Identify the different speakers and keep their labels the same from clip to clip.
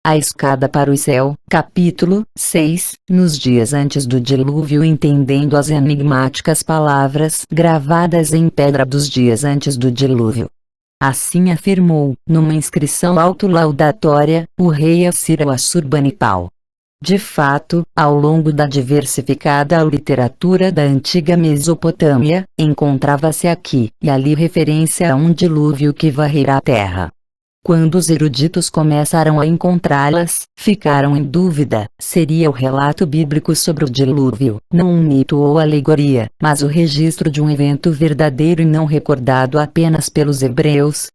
Speaker 1: A escada para o céu, capítulo 6. Nos dias antes do dilúvio, entendendo as enigmáticas palavras gravadas em pedra dos dias antes do dilúvio. Assim afirmou, numa inscrição autolaudatória, o rei Assiro-Assurbanipal. De fato, ao longo da diversificada literatura da antiga Mesopotâmia, encontrava-se aqui e ali referência a um dilúvio que varrerá a terra. Quando os eruditos começaram a encontrá-las, ficaram em dúvida: seria o relato bíblico sobre o dilúvio, não um mito ou alegoria, mas o registro de um evento verdadeiro e não recordado apenas pelos hebreus?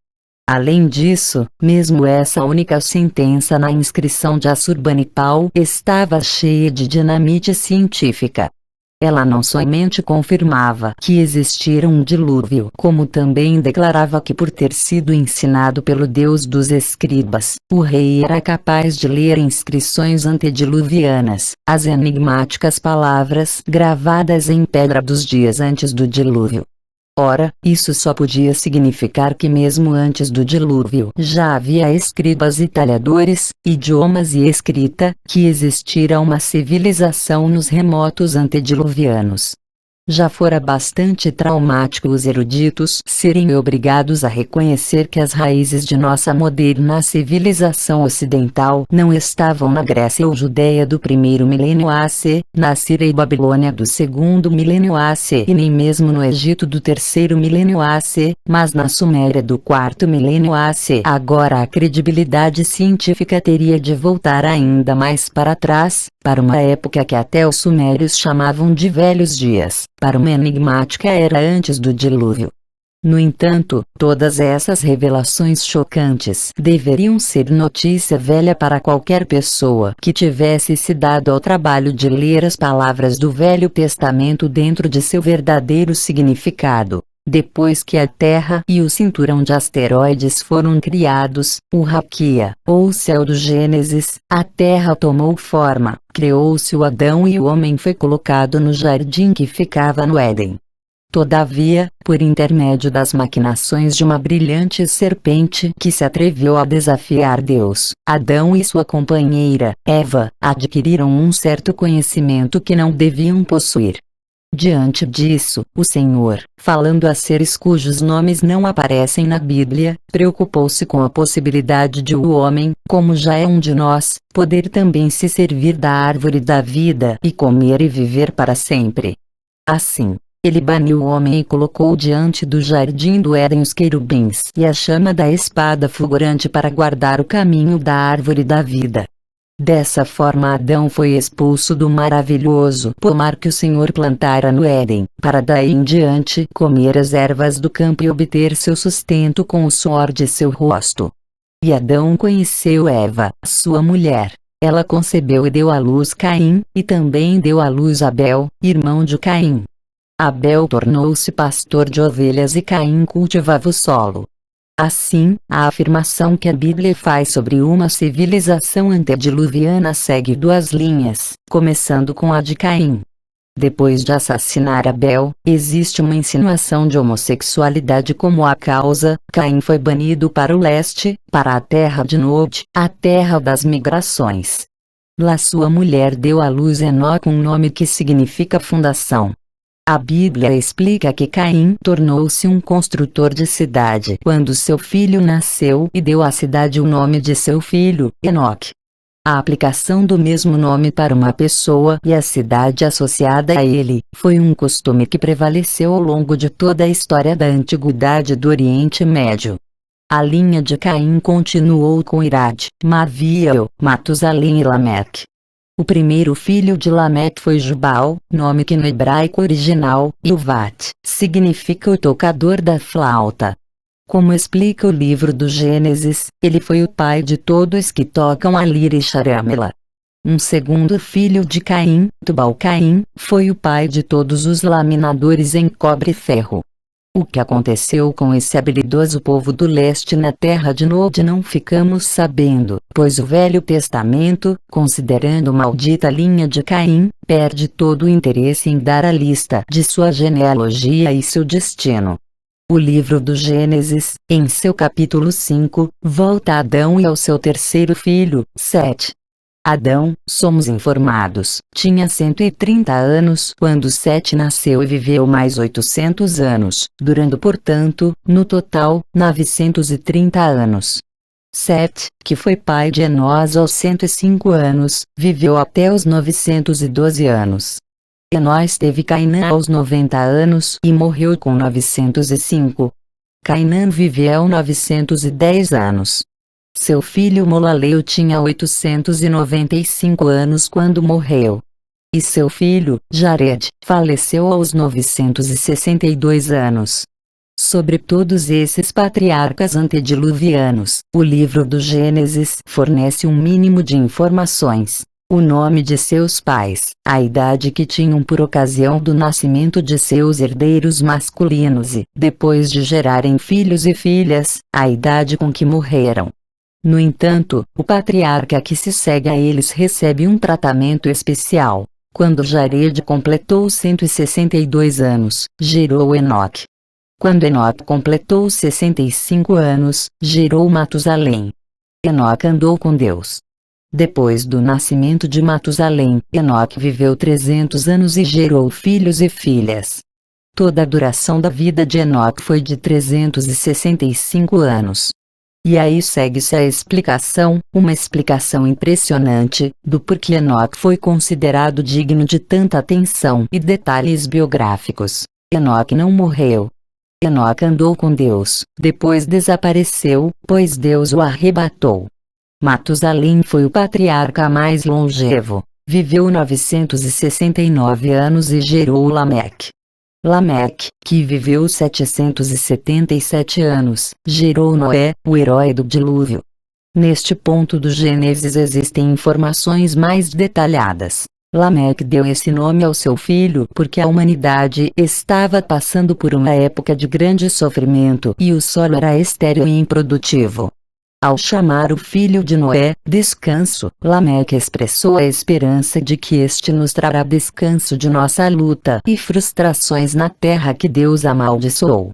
Speaker 1: Além disso, mesmo essa única sentença na inscrição de Assurbanipal estava cheia de dinamite científica. Ela não somente confirmava que existira um dilúvio, como também declarava que, por ter sido ensinado pelo Deus dos escribas, o rei era capaz de ler inscrições antediluvianas, as enigmáticas palavras gravadas em pedra dos dias antes do dilúvio. Ora, isso só podia significar que mesmo antes do dilúvio já havia escribas e talhadores, idiomas e escrita, que existira uma civilização nos remotos antediluvianos. Já fora bastante traumático os eruditos serem obrigados a reconhecer que as raízes de nossa moderna civilização ocidental não estavam na Grécia ou Judéia do primeiro milênio AC, na Síria e Babilônia do segundo milênio AC e nem mesmo no Egito do terceiro milênio AC, mas na Suméria do quarto milênio AC. Agora a credibilidade científica teria de voltar ainda mais para trás, para uma época que até os sumérios chamavam de velhos dias, para uma enigmática era antes do dilúvio. No entanto, todas essas revelações chocantes deveriam ser notícia velha para qualquer pessoa que tivesse se dado ao trabalho de ler as palavras do Velho Testamento dentro de seu verdadeiro significado. Depois que a Terra e o cinturão de asteroides foram criados, o Raquia, ou céu do Gênesis, a Terra tomou forma, criou-se o Adão e o homem foi colocado no jardim que ficava no Éden. Todavia, por intermédio das maquinações de uma brilhante serpente que se atreveu a desafiar Deus, Adão e sua companheira, Eva, adquiriram um certo conhecimento que não deviam possuir. Diante disso, o Senhor, falando a seres cujos nomes não aparecem na Bíblia, preocupou-se com a possibilidade de o homem, como já é um de nós, poder também se servir da árvore da vida e comer e viver para sempre. Assim, ele baniu o homem e colocou diante do jardim do Éden os querubins e a chama da espada fulgurante para guardar o caminho da árvore da vida. Dessa forma Adão foi expulso do maravilhoso pomar que o Senhor plantara no Éden, para daí em diante comer as ervas do campo e obter seu sustento com o suor de seu rosto. E Adão conheceu Eva, sua mulher. Ela concebeu e deu à luz Caim, e também deu à luz Abel, irmão de Caim. Abel tornou-se pastor de ovelhas e Caim cultivava o solo. Assim, a afirmação que a Bíblia faz sobre uma civilização antediluviana segue duas linhas, começando com a de Caim. Depois de assassinar Abel, existe uma insinuação de homossexualidade como a causa. Caim foi banido para o leste, para a terra de Nod, a terra das migrações. Lá sua mulher deu à luz Enoque, um nome que significa fundação. A Bíblia explica que Caim tornou-se um construtor de cidade quando seu filho nasceu e deu à cidade o nome de seu filho, Enoque. A aplicação do mesmo nome para uma pessoa e a cidade associada a ele foi um costume que prevaleceu ao longo de toda a história da antiguidade do Oriente Médio. A linha de Caim continuou com Irad, Maviel, Matusalém e Lameque. O primeiro filho de Lameque foi Jubal, nome que no hebraico original, Yuvat, significa o tocador da flauta. Como explica o livro do Gênesis, ele foi o pai de todos que tocam a lira e charamela. Um segundo filho de Caim, Tubal-Caim, foi o pai de todos os laminadores em cobre e ferro. O que aconteceu com esse habilidoso povo do leste na terra de Nod não ficamos sabendo, pois o Velho Testamento, considerando maldita linha de Caim, perde todo o interesse em dar a lista de sua genealogia e seu destino. O livro do Gênesis, em seu capítulo 5, volta a Adão e ao seu terceiro filho, Sete. Adão, somos informados, tinha 130 anos quando Sete nasceu e viveu mais 800 anos, durando portanto, no total, 930 anos. Sete, que foi pai de Enós aos 105 anos, viveu até os 912 anos. Enós teve Cainã aos 90 anos e morreu com 905. Cainã viveu 910 anos. Seu filho Molaleu tinha 895 anos quando morreu. E seu filho, Jared, faleceu aos 962 anos. Sobre todos esses patriarcas antediluvianos, o livro do Gênesis fornece um mínimo de informações. O nome de seus pais, a idade que tinham por ocasião do nascimento de seus herdeiros masculinos e, depois de gerarem filhos e filhas, a idade com que morreram. No entanto, o patriarca que se segue a eles recebe um tratamento especial. Quando Jared completou 162 anos, gerou Enoque. Quando Enoque completou 65 anos, gerou Matusalém. Enoque andou com Deus. Depois do nascimento de Matusalém, Enoque viveu 300 anos e gerou filhos e filhas. Toda a duração da vida de Enoque foi de 365 anos. E aí segue-se a explicação, uma explicação impressionante, do porquê Enoque foi considerado digno de tanta atenção e detalhes biográficos. Enoque não morreu. Enoque andou com Deus, depois desapareceu, pois Deus o arrebatou. Matusalém foi o patriarca mais longevo, viveu 969 anos e gerou Lameque. Lameque, que viveu 777 anos, gerou Noé, o herói do dilúvio. Neste ponto do Gênesis existem informações mais detalhadas. Lameque deu esse nome ao seu filho porque a humanidade estava passando por uma época de grande sofrimento e o solo era estéril e improdutivo. Ao chamar o filho de Noé, descanso, Lameque expressou a esperança de que este nos trará descanso de nossa luta e frustrações na terra que Deus amaldiçoou.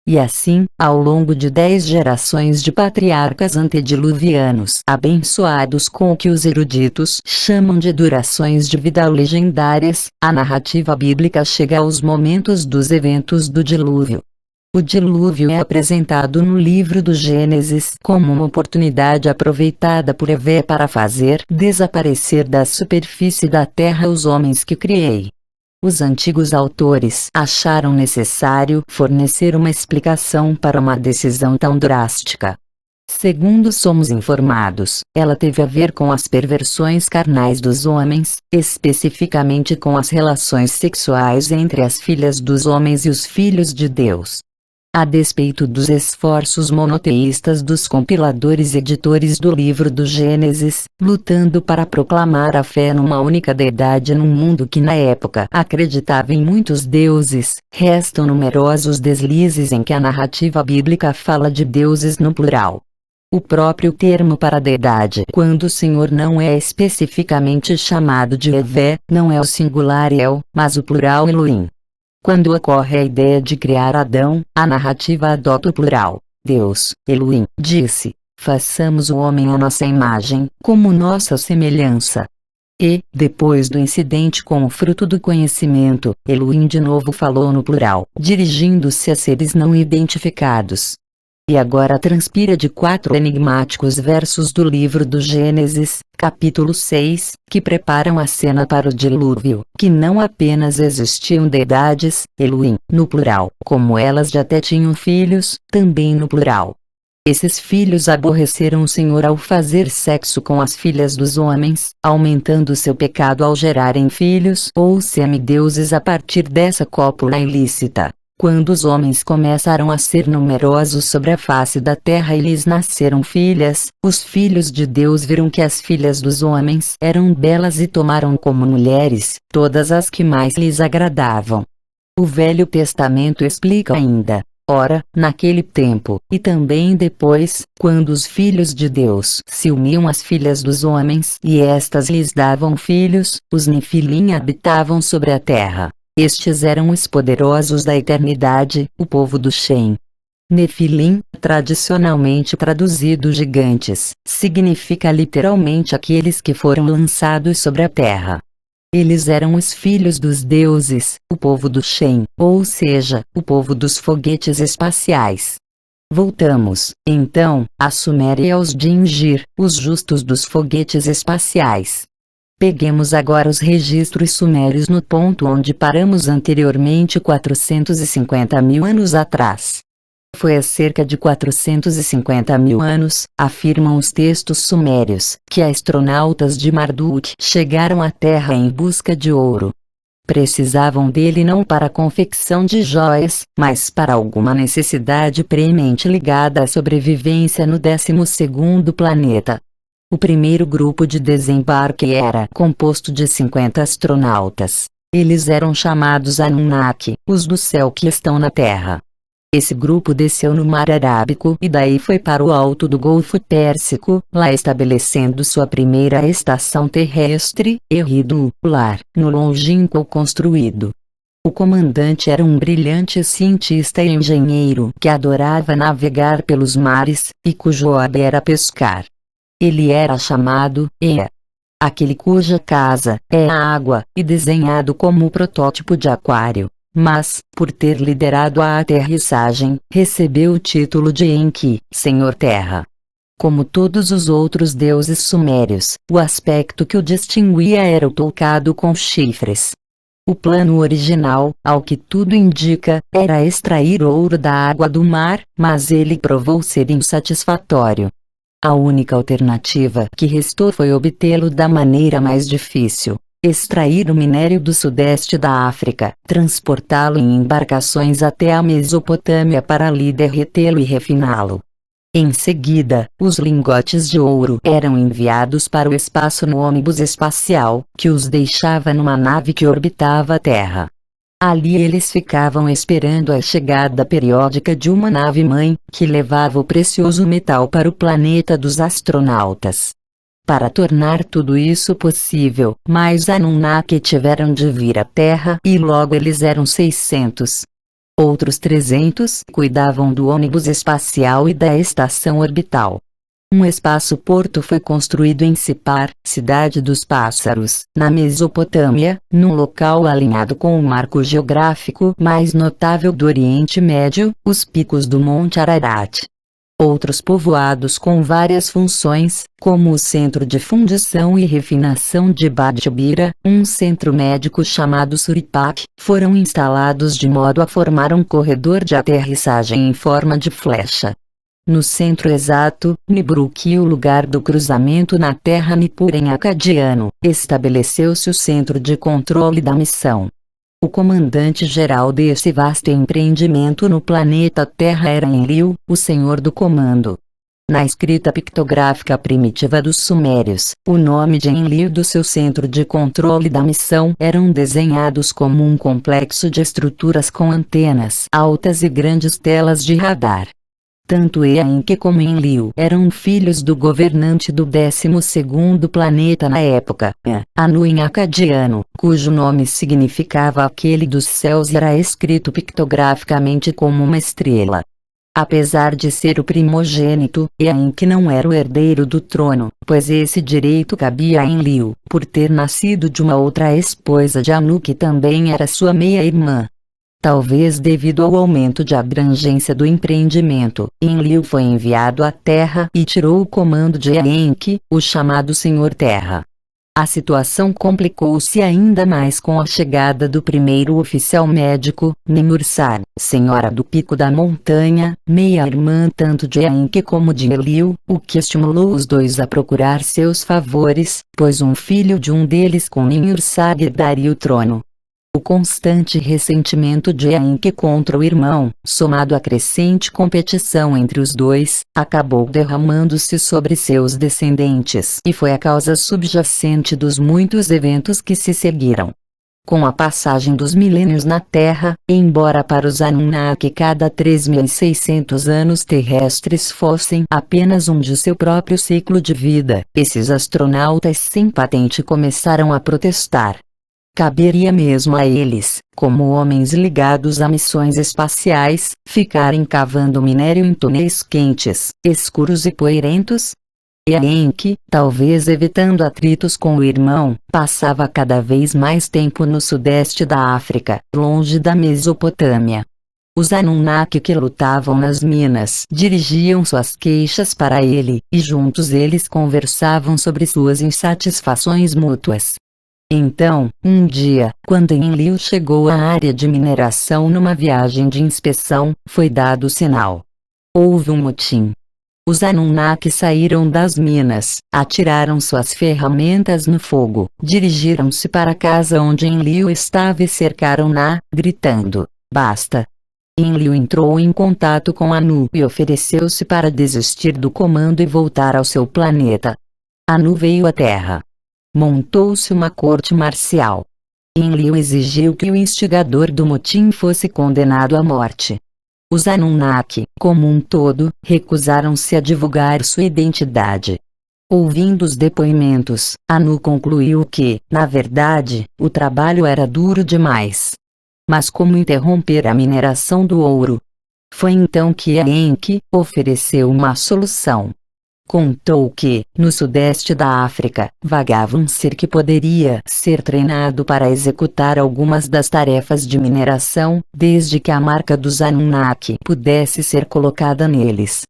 Speaker 1: E assim, ao longo de 10 gerações de patriarcas antediluvianos abençoados com o que os eruditos chamam de durações de vida legendárias, a narrativa bíblica chega aos momentos dos eventos do dilúvio. O dilúvio é apresentado no livro do Gênesis como uma oportunidade aproveitada por Yahvé para fazer desaparecer da superfície da terra os homens que criei. Os antigos autores acharam necessário fornecer uma explicação para uma decisão tão drástica. Segundo somos informados, ela teve a ver com as perversões carnais dos homens, especificamente com as relações sexuais entre as filhas dos homens e os filhos de Deus. A despeito dos esforços monoteístas dos compiladores e editores do livro do Gênesis, lutando para proclamar a fé numa única deidade num mundo que na época acreditava em muitos deuses, restam numerosos deslizes em que a narrativa bíblica fala de deuses no plural. O próprio termo para deidade, quando o Senhor não é especificamente chamado de Yahvé, não é o singular El, mas o plural Elohim. Quando ocorre a ideia de criar Adão, a narrativa adota o plural. Deus, Elohim, disse: façamos o homem à nossa imagem, como nossa semelhança. E, depois do incidente com o fruto do conhecimento, Elohim de novo falou no plural, dirigindo-se a seres não identificados. E agora transpira de 4 enigmáticos versos do livro do Gênesis, capítulo 6, que preparam a cena para o dilúvio, que não apenas existiam deidades, Elohim, no plural, como elas já até tinham filhos, também no plural. Esses filhos aborreceram o Senhor ao fazer sexo com as filhas dos homens, aumentando seu pecado ao gerarem filhos ou semideuses a partir dessa cópula ilícita. Quando os homens começaram a ser numerosos sobre a face da terra e lhes nasceram filhas, os filhos de Deus viram que as filhas dos homens eram belas e tomaram como mulheres todas as que mais lhes agradavam. O Velho Testamento explica ainda: ora, naquele tempo, e também depois, quando os filhos de Deus se uniam às filhas dos homens e estas lhes davam filhos, os Nefilim habitavam sobre a terra. Estes eram os poderosos da eternidade, o povo do Shem. Nefilim, tradicionalmente traduzido gigantes, significa literalmente aqueles que foram lançados sobre a terra. Eles eram os filhos dos deuses, o povo do Shem, ou seja, o povo dos foguetes espaciais. Voltamos, então, a Suméria e aos Dingir, os justos dos foguetes espaciais. Peguemos agora os registros sumérios no ponto onde paramos anteriormente 450 mil anos atrás. Foi há cerca de 450 mil anos, afirmam os textos sumérios, que astronautas de Marduk chegaram à Terra em busca de ouro. Precisavam dele não para a confecção de joias, mas para alguma necessidade premente ligada à sobrevivência no 12º planeta. O primeiro grupo de desembarque era composto de 50 astronautas. Eles eram chamados Anunnaki, os do céu que estão na Terra. Esse grupo desceu no Mar Arábico e daí foi para o alto do Golfo Pérsico, lá estabelecendo sua primeira estação terrestre, Eridu, lar, no longínquo construído. O comandante era um brilhante cientista e engenheiro que adorava navegar pelos mares, e cujo hobby era pescar. Ele era chamado Ea, aquele cuja casa é a água, e desenhado como o protótipo de aquário. Mas, por ter liderado a aterrissagem, recebeu o título de Enki, Senhor Terra. Como todos os outros deuses sumérios, o aspecto que o distinguia era o toucado com chifres. O plano original, ao que tudo indica, era extrair ouro da água do mar, mas ele provou ser insatisfatório. A única alternativa que restou foi obtê-lo da maneira mais difícil. Extrair o minério do sudeste da África, transportá-lo em embarcações até a Mesopotâmia para ali derretê-lo e refiná-lo. Em seguida, os lingotes de ouro eram enviados para o espaço no ônibus espacial, que os deixava numa nave que orbitava a Terra. Ali eles ficavam esperando a chegada periódica de uma nave-mãe, que levava o precioso metal para o planeta dos astronautas. Para tornar tudo isso possível, mais Anunnaki tiveram de vir à Terra e logo eles eram 600. Outros 300 cuidavam do ônibus espacial e da estação orbital. Um espaço-porto foi construído em Sipar, cidade dos pássaros, na Mesopotâmia, num local alinhado com o marco geográfico mais notável do Oriente Médio, os picos do Monte Ararat. Outros povoados com várias funções, como o Centro de Fundição e Refinação de Badjabira, um centro médico chamado Suripak, foram instalados de modo a formar um corredor de aterrissagem em forma de flecha. No centro exato, Nibruk, o lugar do cruzamento na Terra Nippur em acadiano, estabeleceu-se o centro de controle da missão. O comandante-geral desse vasto empreendimento no planeta Terra era Enlil, o senhor do comando. Na escrita pictográfica primitiva dos sumérios, o nome de Enlil e do seu centro de controle da missão eram desenhados como um complexo de estruturas com antenas altas e grandes telas de radar. Tanto Enki como Enlil eram filhos do governante do 12º planeta na época, Anu em acadiano, cujo nome significava aquele dos céus e era escrito pictograficamente como uma estrela. Apesar de ser o primogênito, Enki não era o herdeiro do trono, pois esse direito cabia a Enlil, por ter nascido de uma outra esposa de Anu que também era sua meia-irmã. Talvez devido ao aumento de abrangência do empreendimento, Enlil foi enviado à Terra e tirou o comando de Enki, o chamado Senhor Terra. A situação complicou-se ainda mais com a chegada do primeiro oficial médico, Nimursar, senhora do pico da montanha, meia-irmã tanto de Enki como de Enlil, o que estimulou os dois a procurar seus favores, pois um filho de um deles com Nimursar herdaria o trono. O constante ressentimento de Enki contra o irmão, somado à crescente competição entre os dois, acabou derramando-se sobre seus descendentes e foi a causa subjacente dos muitos eventos que se seguiram. Com a passagem dos milênios na Terra, embora para os Anunnaki cada 3.600 anos terrestres fossem apenas um de seu próprio ciclo de vida, esses astronautas sem patente começaram a protestar. Caberia mesmo a eles, como homens ligados a missões espaciais, ficarem cavando minério em túneis quentes, escuros e poeirentos? E Enki, talvez evitando atritos com o irmão, passava cada vez mais tempo no sudeste da África, longe da Mesopotâmia. Os Anunnaki que lutavam nas minas dirigiam suas queixas para ele, e juntos eles conversavam sobre suas insatisfações mútuas. Então, um dia, quando Enlil chegou à área de mineração numa viagem de inspeção, foi dado o sinal. Houve um motim. Os Anunnaki saíram das minas, atiraram suas ferramentas no fogo, dirigiram-se para a casa onde Enlil estava e cercaram-na, gritando: "Basta!" Enlil entrou em contato com Anu e ofereceu-se para desistir do comando e voltar ao seu planeta. Anu veio à Terra. Montou-se uma corte marcial. Enlil exigiu que o instigador do motim fosse condenado à morte. Os Anunnaki, como um todo, recusaram-se a divulgar sua identidade. Ouvindo os depoimentos, Anu concluiu que, na verdade, o trabalho era duro demais. Mas como interromper a mineração do ouro? Foi então que Enki ofereceu uma solução. Contou que, no sudeste da África, vagava um ser que poderia ser treinado para executar algumas das tarefas de mineração, desde que a marca dos Anunnaki pudesse ser colocada neles.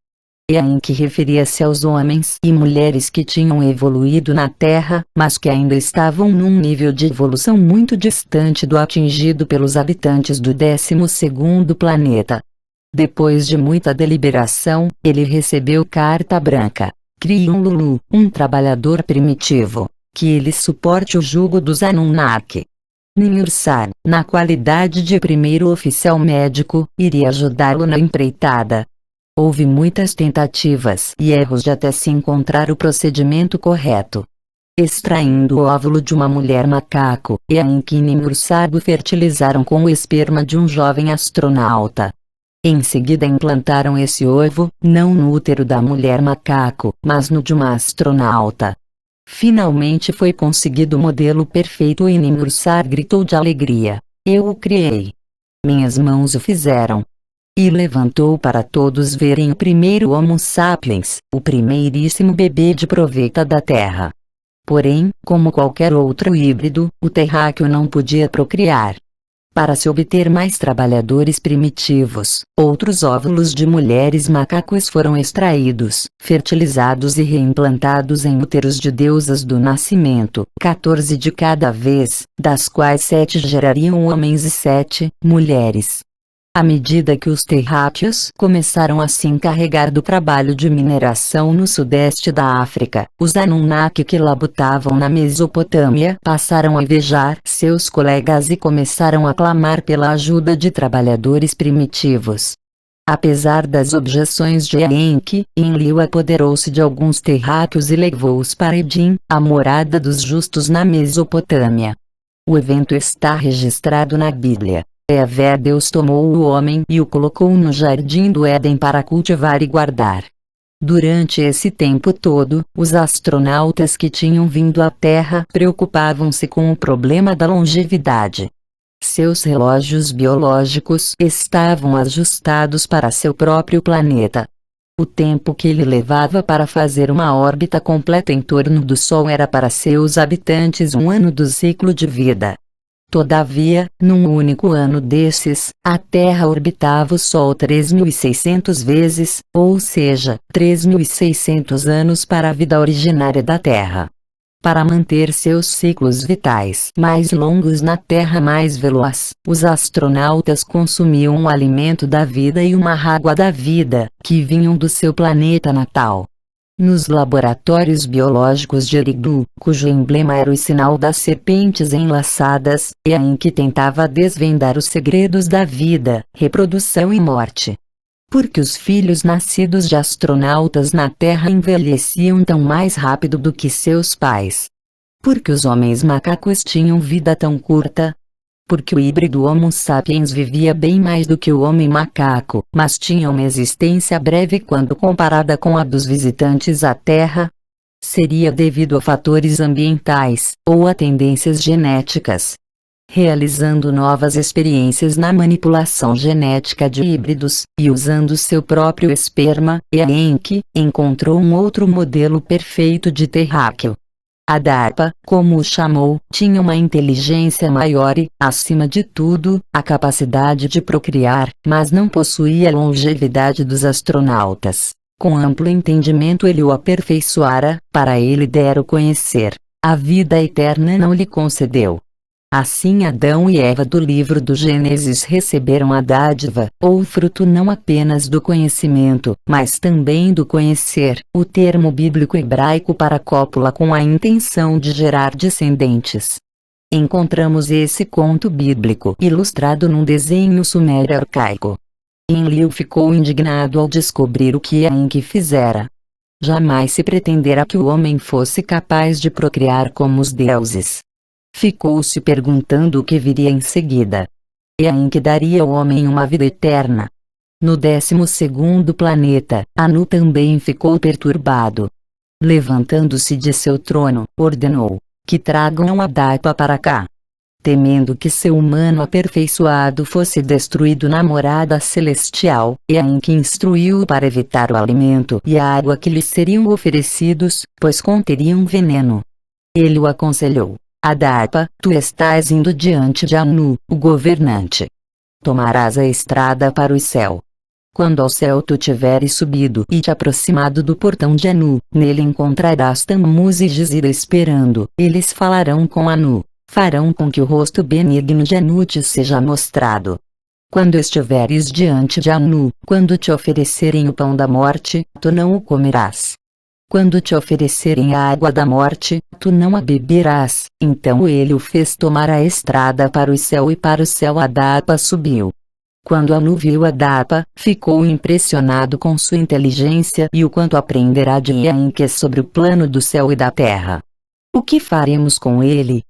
Speaker 1: Enki referia-se aos homens e mulheres que tinham evoluído na Terra, mas que ainda estavam num nível de evolução muito distante do atingido pelos habitantes do 12º planeta. Depois de muita deliberação, ele recebeu carta branca. Crie um Lulu, um trabalhador primitivo, que ele suporte o jugo dos Anunnaki. Nimursar, na qualidade de primeiro oficial médico, iria ajudá-lo na empreitada. Houve muitas tentativas e erros de até se encontrar o procedimento correto. Extraindo o óvulo de uma mulher macaco, Enki e Nimursar o fertilizaram com o esperma de um jovem astronauta. Em seguida implantaram esse ovo, não no útero da mulher macaco, mas no de uma astronauta. Finalmente foi conseguido o modelo perfeito e Nimursar gritou de alegria: "Eu o criei! Minhas mãos o fizeram!" E levantou para todos verem o primeiro Homo sapiens, o primeiríssimo bebê de proveta da Terra. Porém, como qualquer outro híbrido, o terráqueo não podia procriar. Para se obter mais trabalhadores primitivos, outros óvulos de mulheres macacos foram extraídos, fertilizados e reimplantados em úteros de deusas do nascimento, 14 de cada vez, das quais 7 gerariam homens e 7 mulheres. À medida que os terráqueos começaram a se encarregar do trabalho de mineração no sudeste da África, os Anunnaki que labutavam na Mesopotâmia passaram a invejar seus colegas e começaram a clamar pela ajuda de trabalhadores primitivos. Apesar das objeções de Enki, Enlil apoderou-se de alguns terráqueos e levou-os para Edim, a morada dos justos na Mesopotâmia. O evento está registrado na Bíblia. Deus tomou o homem e o colocou no jardim do Éden para cultivar e guardar. Durante esse tempo todo, os astronautas que tinham vindo à Terra preocupavam-se com o problema da longevidade. Seus relógios biológicos estavam ajustados para seu próprio planeta. O tempo que ele levava para fazer uma órbita completa em torno do Sol era para seus habitantes um ano do ciclo de vida. Todavia, num único ano desses, a Terra orbitava o Sol 3.600 vezes, ou seja, 3.600 anos para a vida originária da Terra. Para manter seus ciclos vitais mais longos na Terra mais veloz, os astronautas consumiam o alimento da vida e uma água da vida, que vinham do seu planeta natal. Nos laboratórios biológicos de Eridu, cujo emblema era o sinal das serpentes enlaçadas, Enki tentava desvendar os segredos da vida, reprodução e morte. Por que os filhos nascidos de astronautas na Terra envelheciam tão mais rápido do que seus pais? Por que os homens macacos tinham vida tão curta? Porque o híbrido Homo sapiens vivia bem mais do que o homem macaco, mas tinha uma existência breve quando comparada com a dos visitantes à Terra? Seria devido a fatores ambientais, ou a tendências genéticas? realizando novas experiências na manipulação genética de híbridos, e usando seu próprio esperma, Enki encontrou um outro modelo perfeito de terráqueo. A DARPA, como o chamou, tinha uma inteligência maior e, acima de tudo, a capacidade de procriar, mas não possuía a longevidade dos astronautas. Com amplo entendimento ele o aperfeiçoara, para ele dera o conhecer. A vida eterna não lhe concedeu. Assim Adão e Eva do livro do Gênesis receberam a dádiva, ou fruto não apenas do conhecimento, mas também do conhecer, o termo bíblico hebraico para cópula com a intenção de gerar descendentes. Encontramos esse conto bíblico ilustrado num desenho sumério arcaico. Enlil ficou indignado ao descobrir o que Enki fizera. Jamais se pretendera que o homem fosse capaz de procriar como os deuses. Ficou se perguntando o que viria em seguida. Enki daria ao homem uma vida eterna. No 12º planeta, Anu também ficou perturbado. Levantando-se de seu trono, ordenou que tragam a DARPA para cá. Temendo que seu humano aperfeiçoado fosse destruído na morada celestial, Enki instruiu-o para evitar o alimento e a água que lhes seriam oferecidos, pois conteriam veneno. Ele o aconselhou: Adarpa, tu estás indo diante de Anu, o governante. Tomarás a estrada para o céu. Quando ao céu tu tiveres subido e te aproximado do portão de Anu, nele encontrarás Tammuz e Gizira esperando. Eles falarão com Anu, farão com que o rosto benigno de Anu te seja mostrado. Quando estiveres diante de Anu, quando te oferecerem o pão da morte, tu não o comerás. Quando te oferecerem a água da morte, tu não a beberás. Então ele o fez tomar a estrada para o céu e para o céu Adarpa subiu. Quando Anu viu Adarpa, ficou impressionado com sua inteligência e o quanto aprenderá de Enki sobre o plano do céu e da terra. O que faremos com ele?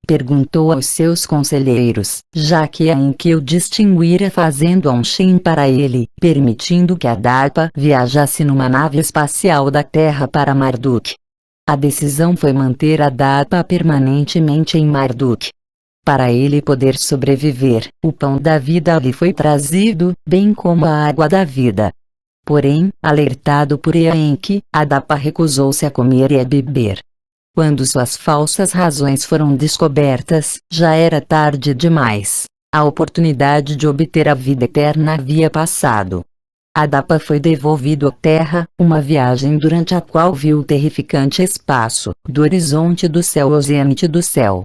Speaker 1: Perguntou aos seus conselheiros, já que Enki o distinguira fazendo um shin para ele, permitindo que Adarpa viajasse numa nave espacial da Terra para Marduk. A decisão foi manter Adarpa permanentemente em Marduk. Para ele poder sobreviver, o pão da vida lhe foi trazido, bem como a água da vida. Porém, alertado por Enki, Adarpa recusou-se a comer e a beber. Quando suas falsas razões foram descobertas, já era tarde demais. A oportunidade de obter a vida eterna havia passado. Adarpa foi devolvido à Terra, uma viagem durante a qual viu o terrificante espaço, do horizonte do céu ao zênite do céu.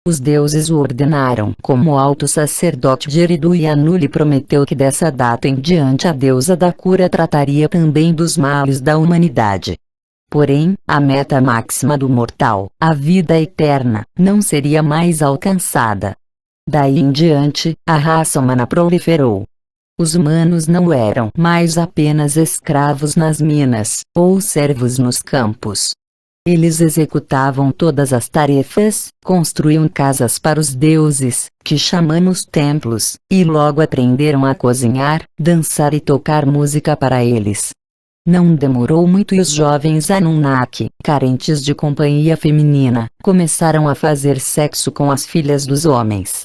Speaker 1: Os deuses o ordenaram como alto sacerdote de Eridu e Anu lhe prometeu que dessa data em diante a deusa da cura trataria também dos males da humanidade. Porém, a meta máxima do mortal, a vida eterna, não seria mais alcançada. Daí em diante, a raça humana proliferou. Os humanos não eram mais apenas escravos nas minas, ou servos nos campos. Eles executavam todas as tarefas, construíam casas para os deuses, que chamamos templos, e logo aprenderam a cozinhar, dançar e tocar música para eles. Não demorou muito e os jovens Anunnaki, carentes de companhia feminina, começaram a fazer sexo com as filhas dos homens.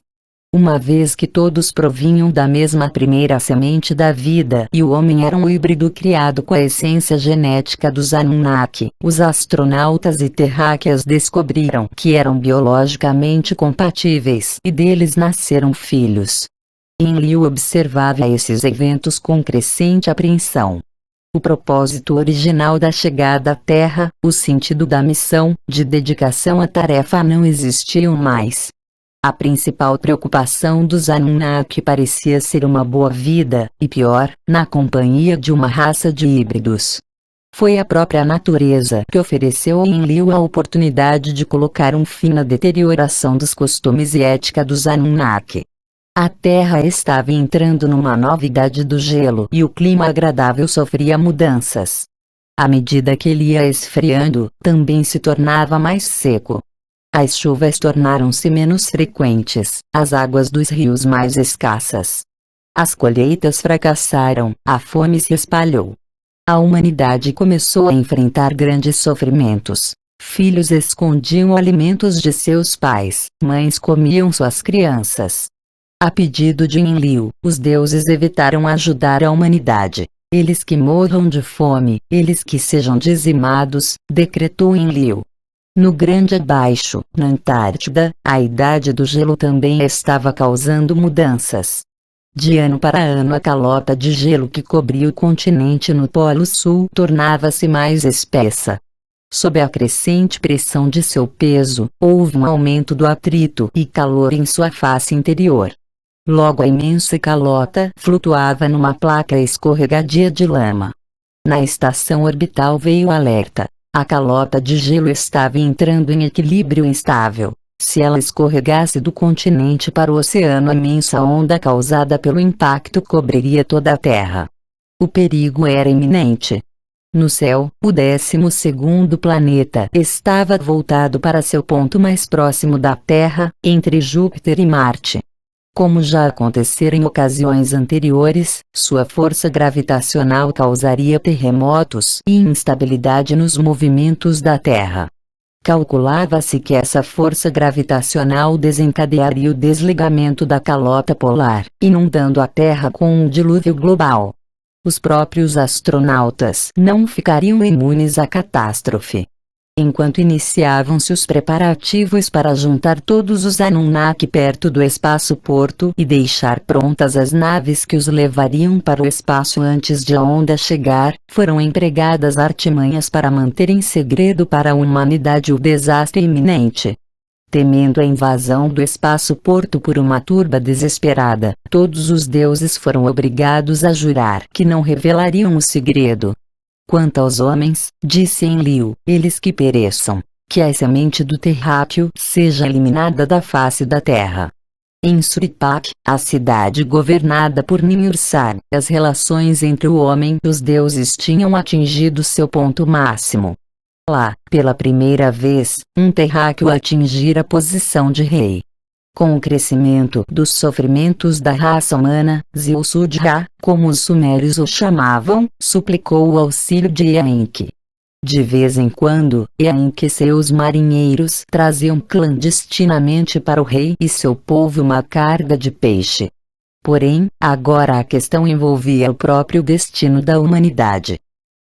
Speaker 1: Uma vez que todos provinham da mesma primeira semente da vida e o homem era um híbrido criado com a essência genética dos Anunnaki, os astronautas e terráqueas descobriram que eram biologicamente compatíveis e deles nasceram filhos. Enlil observava esses eventos com crescente apreensão. O propósito original da chegada à Terra, o sentido da missão, de dedicação à tarefa não existiam mais. A principal preocupação dos Anunnaki parecia ser uma boa vida, e pior, na companhia de uma raça de híbridos. Foi a própria natureza que ofereceu a Enlil a oportunidade de colocar um fim na deterioração dos costumes e ética dos Anunnaki. A Terra estava entrando numa nova idade do gelo e o clima agradável sofria mudanças. À medida que ele ia esfriando, também se tornava mais seco. As chuvas tornaram-se menos frequentes, as águas dos rios mais escassas. As colheitas fracassaram, a fome se espalhou. A humanidade começou a enfrentar grandes sofrimentos. Filhos escondiam alimentos de seus pais, mães comiam suas crianças. A pedido de Enlil, os deuses evitaram ajudar a humanidade. Eles que morram de fome, eles que sejam dizimados, decretou Enlil. No Grande Abaixo, na Antártida, a idade do gelo também estava causando mudanças. De ano para ano a calota de gelo que cobria o continente no Polo Sul tornava-se mais espessa. Sob a crescente pressão de seu peso, houve um aumento do atrito e calor em sua face interior. Logo a imensa calota flutuava numa placa escorregadia de lama. Na estação orbital veio o alerta. A calota de gelo estava entrando em equilíbrio instável. Se ela escorregasse do continente para o oceano, a imensa onda causada pelo impacto cobriria toda a Terra. O perigo era iminente. No céu, o 12º planeta estava voltado para seu ponto mais próximo da Terra, entre Júpiter e Marte. Como já acontecera em ocasiões anteriores, sua força gravitacional causaria terremotos e instabilidade nos movimentos da Terra. Calculava-se que essa força gravitacional desencadearia o desligamento da calota polar, inundando a Terra com um dilúvio global. Os próprios astronautas não ficariam imunes à catástrofe. Enquanto iniciavam-se os preparativos para juntar todos os Anunnaki perto do espaço-porto e deixar prontas as naves que os levariam para o espaço antes de a onda chegar, foram empregadas artimanhas para manter em segredo para a humanidade o desastre iminente. Temendo a invasão do espaço-porto por uma turba desesperada, todos os deuses foram obrigados a jurar que não revelariam o segredo. Quanto aos homens, disse Enlil, eles que pereçam, que a semente do terráqueo seja eliminada da face da terra. Em Suripak, a cidade governada por Ninhursag, as relações entre o homem e os deuses tinham atingido seu ponto máximo. Lá, pela primeira vez, um terráqueo atingira a posição de rei. Com o crescimento dos sofrimentos da raça humana, Ziusudra, como os sumérios o chamavam, suplicou o auxílio de Enki. De vez em quando, Enki e seus marinheiros traziam clandestinamente para o rei e seu povo uma carga de peixe. Porém, agora a questão envolvia o próprio destino da humanidade.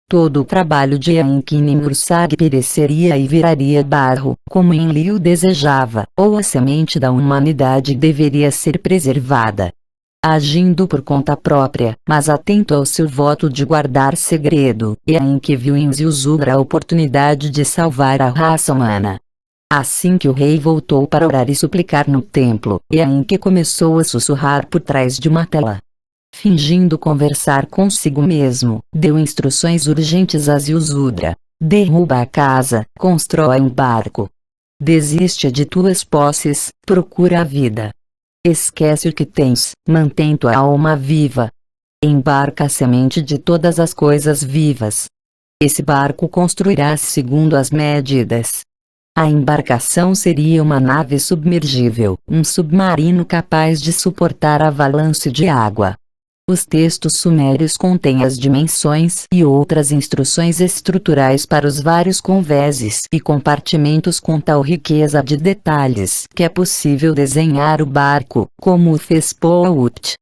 Speaker 1: Todo o trabalho de Enki e Ninhursag pereceria e viraria barro, como Enlil desejava, ou a semente da humanidade deveria ser preservada. Agindo por conta própria, mas atento ao seu voto de guardar segredo, Enki viu em Ziusudra a oportunidade de salvar a raça humana. Assim que o rei voltou para orar e suplicar no templo, Enki começou a sussurrar por trás de uma tela. Fingindo conversar consigo mesmo, deu instruções urgentes a Ziusudra. Derruba a casa, constrói um barco. Desiste de tuas posses, procura a vida. Esquece o que tens, mantém tua alma viva. Embarca a semente de todas as coisas vivas. Esse barco construirá-se segundo as medidas. A embarcação seria uma nave submergível, um submarino capaz de suportar a avalanche de água. Os textos sumérios contêm as dimensões e outras instruções estruturais para os vários convéses e compartimentos com tal riqueza de detalhes que é possível desenhar o barco, como o fez Pout.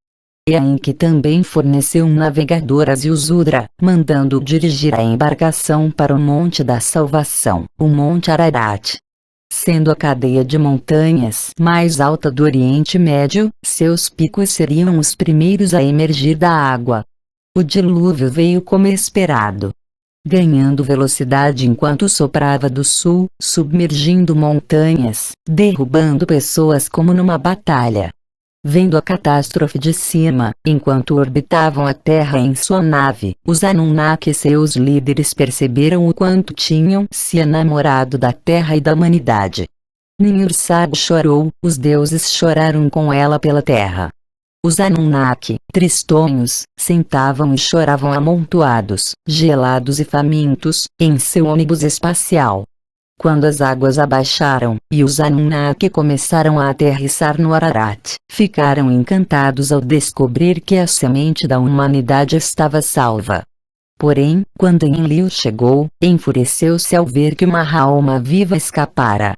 Speaker 1: Enki também forneceu um navegador a Ziusudra, mandando-o dirigir a embarcação para o Monte da Salvação, o Monte Ararat. Sendo a cadeia de montanhas mais alta do Oriente Médio, seus picos seriam os primeiros a emergir da água. O dilúvio veio como esperado. Ganhando velocidade enquanto soprava do sul, submergindo montanhas, derrubando pessoas como numa batalha. Vendo a catástrofe de cima, enquanto orbitavam a Terra em sua nave, os Anunnaki e seus líderes perceberam o quanto tinham se enamorado da Terra e da humanidade. Ninhursag chorou, os deuses choraram com ela pela Terra. Os Anunnaki, tristonhos, sentavam e choravam amontoados, gelados e famintos, em seu ônibus espacial. Quando as águas abaixaram, e os Anunnaki começaram a aterrissar no Ararat, ficaram encantados ao descobrir que a semente da humanidade estava salva. Porém, quando Enlil chegou, enfureceu-se ao ver que uma alma viva escapara.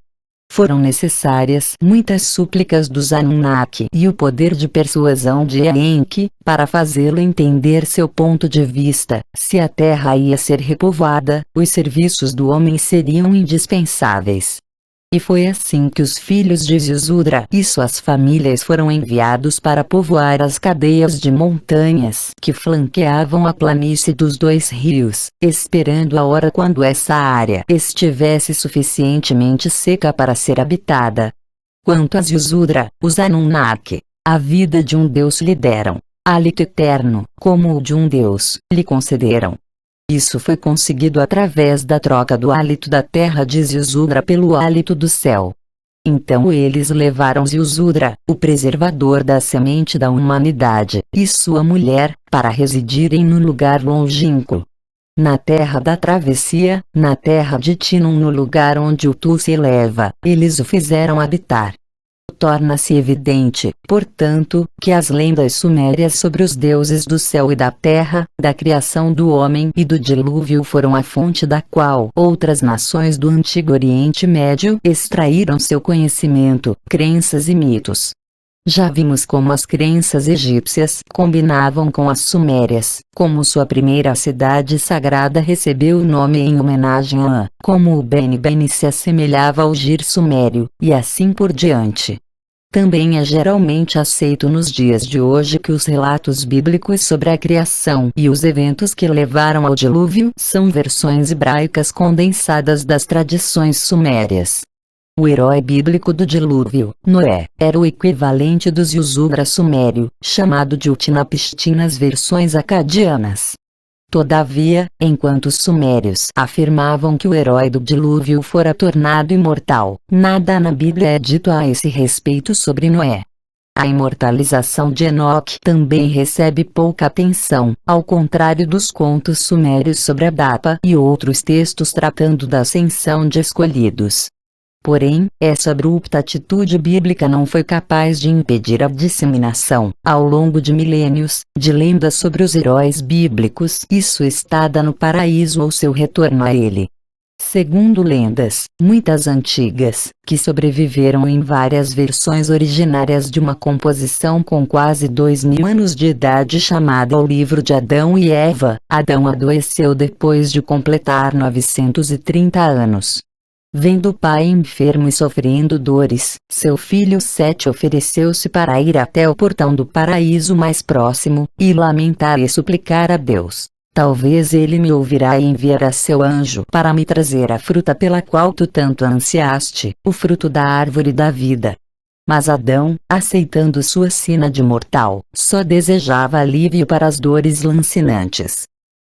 Speaker 1: Foram necessárias muitas súplicas dos Anunnaki e o poder de persuasão de Enki, para fazê-lo entender seu ponto de vista. Se a terra ia ser repovoada, os serviços do homem seriam indispensáveis. E foi assim que os filhos de Ziusudra e suas famílias foram enviados para povoar as cadeias de montanhas que flanqueavam a planície dos dois rios, esperando a hora quando essa área estivesse suficientemente seca para ser habitada. Quanto a Ziusudra, os Anunnaki, a vida de um deus lhe deram, hálito eterno, como o de um deus, lhe concederam. Isso foi conseguido através da troca do hálito da terra de Ziusudra pelo hálito do céu. Então eles levaram Ziusudra, o preservador da semente da humanidade, e sua mulher, para residirem no lugar longínquo. Na terra da travessia, na terra de Tinum, no lugar onde o Tu se eleva, eles o fizeram habitar. Torna-se evidente, portanto, que as lendas sumérias sobre os deuses do céu e da terra, da criação do homem e do dilúvio foram a fonte da qual outras nações do Antigo Oriente Médio extraíram seu conhecimento, crenças e mitos. Já vimos como as crenças egípcias combinavam com as sumérias, como sua primeira cidade sagrada recebeu o nome em homenagem a An, como o Beni Beni se assemelhava ao Gir sumério, e assim por diante. Também é geralmente aceito nos dias de hoje que os relatos bíblicos sobre a criação e os eventos que levaram ao dilúvio são versões hebraicas condensadas das tradições sumérias. O herói bíblico do dilúvio, Noé, era o equivalente do Ziusudra sumério, chamado de Utnapishtim nas versões acadianas. Todavia, enquanto os sumérios afirmavam que o herói do dilúvio fora tornado imortal, nada na Bíblia é dito a esse respeito sobre Noé. A imortalização de Enoque também recebe pouca atenção, ao contrário dos contos sumérios sobre Adapa e outros textos tratando da ascensão de escolhidos. Porém, essa abrupta atitude bíblica não foi capaz de impedir a disseminação, ao longo de milênios, de lendas sobre os heróis bíblicos e sua estada no paraíso ou seu retorno a ele. Segundo lendas, muitas antigas, que sobreviveram em várias versões originárias de uma composição com quase 2000 anos de idade chamada O Livro de Adão e Eva, Adão adoeceu depois de completar 930 anos. Vendo o pai enfermo e sofrendo dores, seu filho Sete ofereceu-se para ir até o portão do paraíso mais próximo, e lamentar e suplicar a Deus: talvez ele me ouvirá e enviará seu anjo para me trazer a fruta pela qual tu tanto ansiaste, o fruto da árvore da vida. Mas Adão, aceitando sua sina de mortal, só desejava alívio para as dores lancinantes.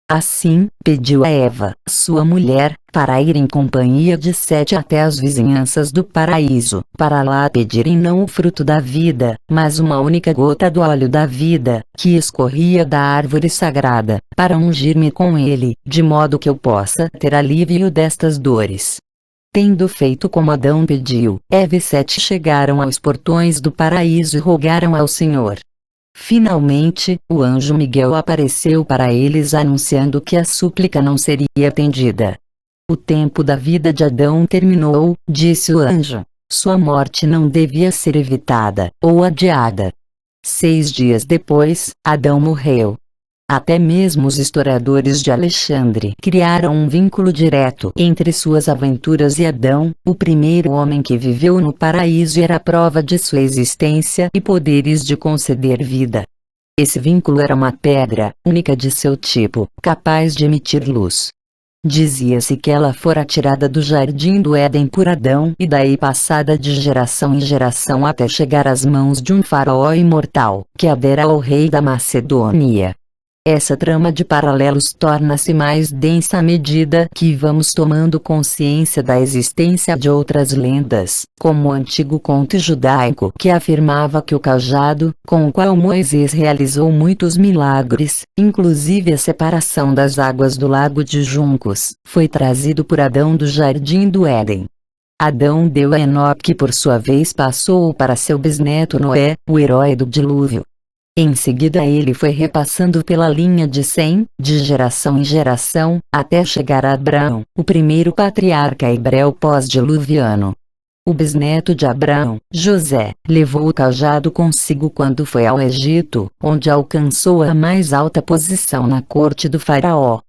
Speaker 1: Assim, pediu a Eva, sua mulher, para ir em companhia de Sete até as vizinhanças do paraíso, para lá pedirem não o fruto da vida, mas uma única gota do óleo da vida, que escorria da árvore sagrada, para ungir-me com ele, de modo que eu possa ter alívio destas dores. Tendo feito como Adão pediu, Eva e Sete chegaram aos portões do paraíso e rogaram ao Senhor. Finalmente, o anjo Miguel apareceu para eles anunciando que a súplica não seria atendida. O tempo da vida de Adão terminou, disse o anjo. Sua morte não devia ser evitada, ou adiada. 6 dias depois, Adão morreu. Até mesmo os historiadores de Alexandre criaram um vínculo direto entre suas aventuras e Adão, o primeiro homem que viveu no paraíso, e era prova de sua existência e poderes de conceder vida. Esse vínculo era uma pedra, única de seu tipo, capaz de emitir luz. Dizia-se que ela fora tirada do jardim do Éden por Adão e daí passada de geração em geração até chegar às mãos de um faraó imortal, que a dera ao rei da Macedônia. Essa trama de paralelos torna-se mais densa à medida que vamos tomando consciência da existência de outras lendas, como o antigo conto judaico que afirmava que o cajado, com o qual Moisés realizou muitos milagres, inclusive a separação das águas do lago de juncos, foi trazido por Adão do jardim do Éden. Adão deu a Enoque, que por sua vez passou para seu bisneto Noé, o herói do dilúvio. Em seguida ele foi repassando pela linha de Sem, de geração em geração, até chegar a Abraão, o primeiro patriarca hebreu pós-diluviano. O bisneto de Abraão, José, levou o cajado consigo quando foi ao Egito, onde alcançou a mais alta posição na corte do faraó.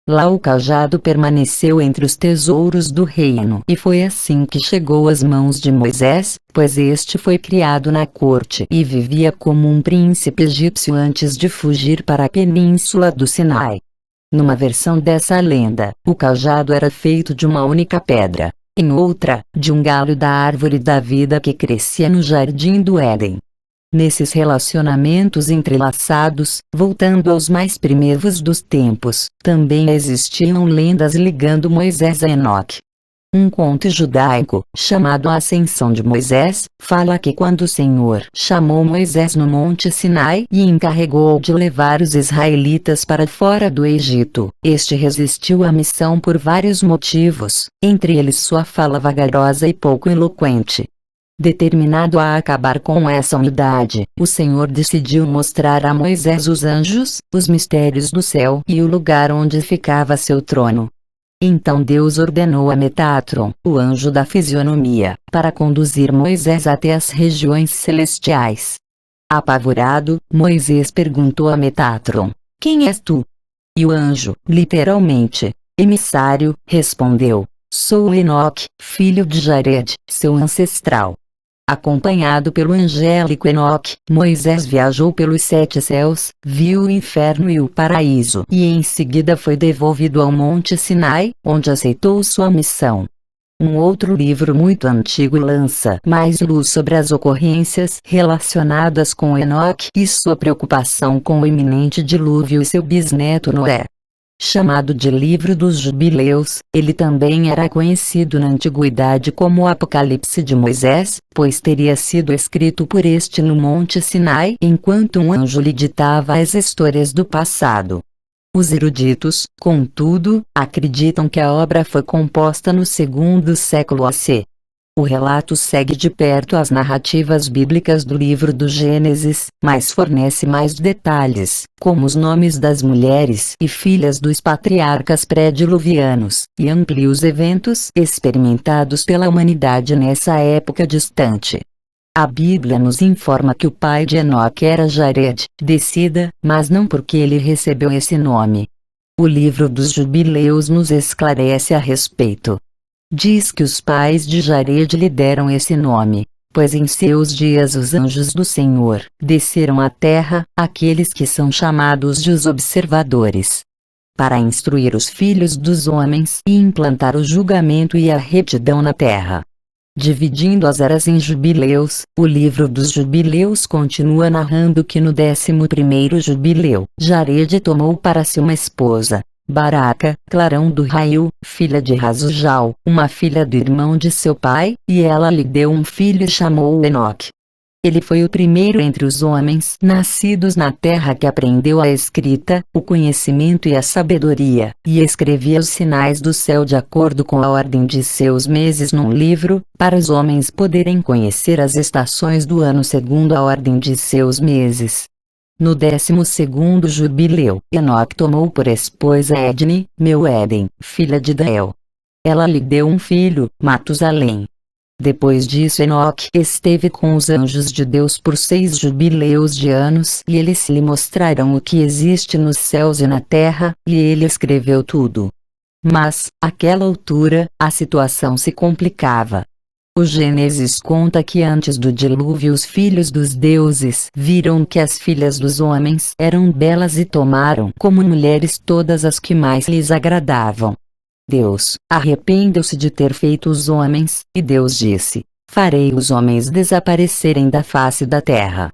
Speaker 1: Lá o cajado permaneceu entre os tesouros do reino e foi assim que chegou às mãos de Moisés, pois este foi criado na corte e vivia como um príncipe egípcio antes de fugir para a península do Sinai. Numa versão dessa lenda, o cajado era feito de uma única pedra, em outra, de um galho da árvore da vida que crescia no jardim do Éden. Nesses relacionamentos entrelaçados, voltando aos mais primeiros dos tempos, também existiam lendas ligando Moisés a Enoque. Um conto judaico, chamado A Ascensão de Moisés, fala que quando o Senhor chamou Moisés no Monte Sinai e encarregou de levar os israelitas para fora do Egito, este resistiu à missão por vários motivos, entre eles sua fala vagarosa e pouco eloquente. Determinado a acabar com essa unidade, o Senhor decidiu mostrar a Moisés os anjos, os mistérios do céu e o lugar onde ficava seu trono. Então Deus ordenou a Metatron, o anjo da fisionomia, para conduzir Moisés até as regiões celestiais. Apavorado, Moisés perguntou a Metatron: "Quem és tu?" E o anjo, literalmente, emissário, respondeu: "Sou Enoque, filho de Jared, seu ancestral." Acompanhado pelo angélico Enoque, Moisés viajou pelos 7 céus, viu o inferno e o paraíso e em seguida foi devolvido ao Monte Sinai, onde aceitou sua missão. Um outro livro muito antigo lança mais luz sobre as ocorrências relacionadas com Enoque e sua preocupação com o iminente dilúvio e seu bisneto Noé. Chamado de Livro dos Jubileus, ele também era conhecido na antiguidade como o Apocalipse de Moisés, pois teria sido escrito por este no Monte Sinai enquanto um anjo lhe ditava as histórias do passado. Os eruditos, contudo, acreditam que a obra foi composta no 2º século AC. O relato segue de perto as narrativas bíblicas do livro do Gênesis, mas fornece mais detalhes, como os nomes das mulheres e filhas dos patriarcas pré-diluvianos, e amplia os eventos experimentados pela humanidade nessa época distante. A Bíblia nos informa que o pai de Enoque era Jared, descida, mas não porque ele recebeu esse nome. O livro dos Jubileus nos esclarece a respeito. Diz que os pais de Jared lhe deram esse nome, pois em seus dias os anjos do Senhor desceram à terra, aqueles que são chamados de os observadores, para instruir os filhos dos homens e implantar o julgamento e a retidão na terra. Dividindo as eras em jubileus, o livro dos Jubileus continua narrando que no 11º jubileu, Jared tomou para si uma esposa, Baraca, clarão do raio, filha de Razujal, uma filha do irmão de seu pai, e ela lhe deu um filho e chamou-o Enoque. Ele foi o primeiro entre os homens nascidos na terra que aprendeu a escrita, o conhecimento e a sabedoria, e escrevia os sinais do céu de acordo com a ordem de seus meses num livro, para os homens poderem conhecer as estações do ano segundo a ordem de seus meses. No 12º jubileu, Enoque tomou por esposa Edne, meu Éden, filha de Deuel. Ela lhe deu um filho, Matusalém. Depois disso Enoque esteve com os anjos de Deus por 6 jubileus de anos e eles lhe mostraram o que existe nos céus e na terra, e ele escreveu tudo. Mas, àquela altura, a situação se complicava. O Gênesis conta que antes do dilúvio os filhos dos deuses viram que as filhas dos homens eram belas e tomaram como mulheres todas as que mais lhes agradavam. Deus arrependeu-se de ter feito os homens, e Deus disse: "Farei os homens desaparecerem da face da terra."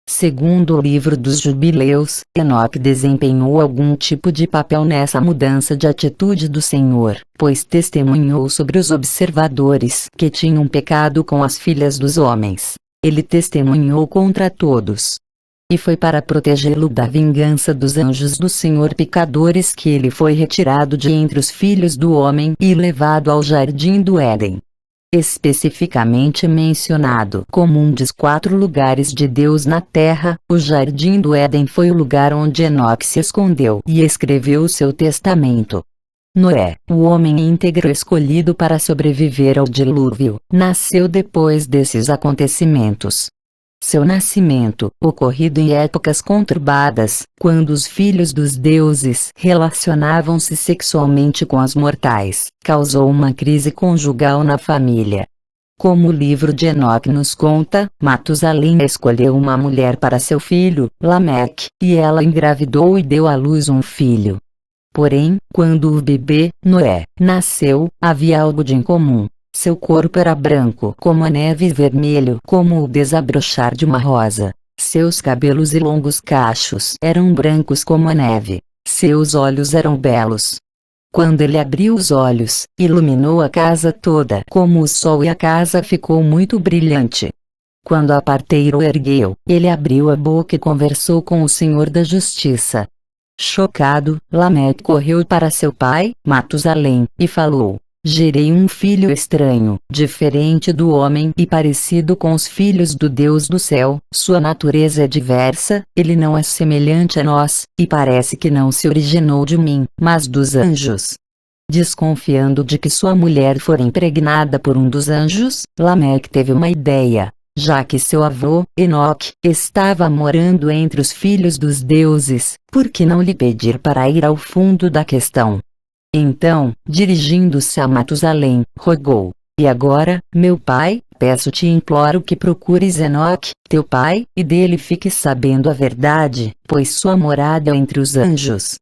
Speaker 1: Segundo o livro dos Jubileus, Enoque desempenhou algum tipo de papel nessa mudança de atitude do Senhor, pois testemunhou sobre os observadores que tinham pecado com as filhas dos homens. Ele testemunhou contra todos. E foi para protegê-lo da vingança dos anjos do Senhor pecadores que ele foi retirado de entre os filhos do homem e levado ao jardim do Éden. especificamente mencionado como um dos 4 lugares de Deus na terra. O Jardim do Éden foi o lugar onde Enoque se escondeu e escreveu o seu testamento. Noé, o homem íntegro escolhido para sobreviver ao dilúvio, nasceu depois desses acontecimentos. Seu nascimento, ocorrido em épocas conturbadas, quando os filhos dos deuses relacionavam-se sexualmente com as mortais, causou uma crise conjugal na família. Como o livro de Enoque nos conta, Matusalém escolheu uma mulher para seu filho, Lameque, e ela engravidou e deu à luz um filho. Porém, quando o bebê, Noé, nasceu, havia algo de incomum. Seu corpo era branco como a neve e vermelho como o desabrochar de uma rosa. Seus cabelos e longos cachos eram brancos como a neve. Seus olhos eram belos. Quando ele abriu os olhos, iluminou a casa toda como o sol e a casa ficou muito brilhante. Quando a parteira o ergueu, ele abriu a boca e conversou com o Senhor da Justiça. Chocado, Lameque correu para seu pai, Matusalém, e falou: gerei um filho estranho, diferente do homem e parecido com os filhos do Deus do céu. Sua natureza é diversa, ele não é semelhante a nós, e parece que não se originou de mim, mas dos anjos. Desconfiando de que sua mulher fora impregnada por um dos anjos, Lameque teve uma ideia. Já que seu avô, Enoque, estava morando entre os filhos dos deuses, por que não lhe pedir para ir ao fundo da questão? Então, dirigindo-se a Matusalém, rogou: e agora, meu pai, peço-te e imploro que procures Enoque, teu pai, e dele fique sabendo a verdade, pois sua morada é entre os anjos.